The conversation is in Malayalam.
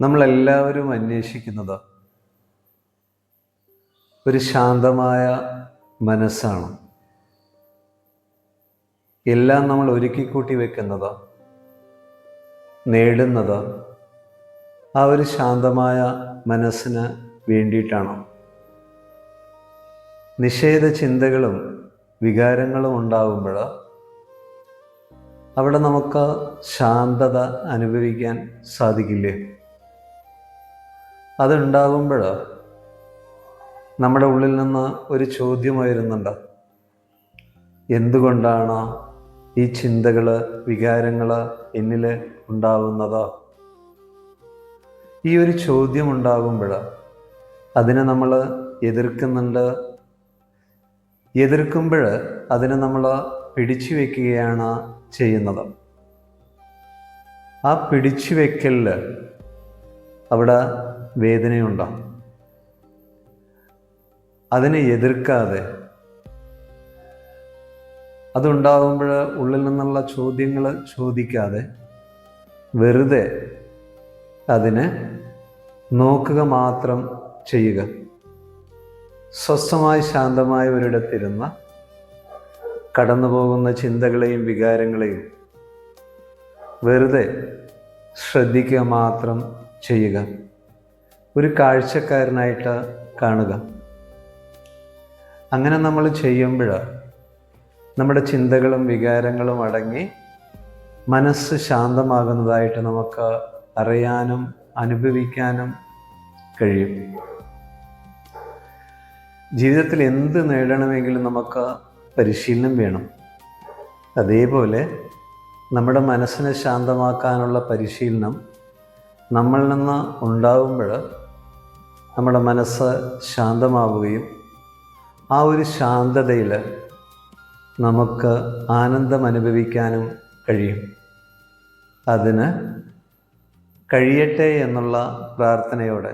നമ്മളെല്ലാവരും അന്വേഷിക്കുന്നത് ഒരു ശാന്തമായ മനസ്സാണ്. എല്ലാം നമ്മൾ ഒരുക്കിക്കൂട്ടി വെക്കുന്നത്, നേടുന്നത് ആ ഒരു ശാന്തമായ മനസ്സിന് വേണ്ടിയിട്ടാണ്. നിഷേധ ചിന്തകളും വികാരങ്ങളും ഉണ്ടാകുമ്പോൾ അവിടെ നമുക്ക് ശാന്തത അനുഭവിക്കാൻ സാധിക്കില്ലേ? അതുണ്ടാകുമ്പോൾ നമ്മുടെ ഉള്ളിൽ നിന്ന് ഒരു ചോദ്യം ഉയരുന്നുണ്ട്. എന്തുകൊണ്ടാണ് ഈ ചിന്തകൾ, വികാരങ്ങൾ എന്നിൽ ഉണ്ടാവുന്നത്? ഈ ഒരു ചോദ്യം ഉണ്ടാകുമ്പോൾ അതിനെ നമ്മൾ എതിർക്കുമ്പോൾ അതിനെ നമ്മൾ പിടിച്ചു വയ്ക്കുകയാണ് ചെയ്യുന്നത്. ആ പിടിച്ചു വയ്ക്കലിൽ അവിടെ വേദനയുണ്ടാകും. അതിനെ എതിർക്കാതെ, അതുണ്ടാകുമ്പോൾ ഉള്ളിൽ നിന്നുള്ള ചോദ്യങ്ങൾ ചോദിക്കാതെ വെറുതെ അതിനെ നോക്കുക മാത്രം ചെയ്യുക. സ്വസ്ഥമായി ശാന്തമായ ഒരിടത്തിരുന്ന് കടന്നു പോകുന്ന ചിന്തകളെയും വികാരങ്ങളെയും വെറുതെ ശ്രദ്ധിക്കുക മാത്രം ചെയ്യുക. ഒരു കാഴ്ചക്കാരനായിട്ട് കാണുക. അങ്ങനെ നമ്മൾ ചെയ്യുമ്പോൾ നമ്മുടെ ചിന്തകളും വികാരങ്ങളും അടങ്ങി മനസ്സ് ശാന്തമാകുന്നതായിട്ട് നമുക്ക് അറിയാനും അനുഭവിക്കാനും കഴിയും. ജീവിതത്തിൽ എന്ത് നേടണമെങ്കിലും നമുക്ക് പരിശീലനം വേണം. അതേപോലെ നമ്മുടെ മനസ്സിനെ ശാന്തമാക്കാനുള്ള പരിശീലനം നമ്മളിൽ നിന്ന് ഉണ്ടാകുമ്പോൾ നമ്മുടെ മനസ്സ് ശാന്തമാവുകയും ആ ഒരു ശാന്തതയിൽ നമുക്ക് ആനന്ദം അനുഭവിക്കാനും കഴിയും. അതിന് കഴിയട്ടെ എന്നുള്ള പ്രാർത്ഥനയോടെ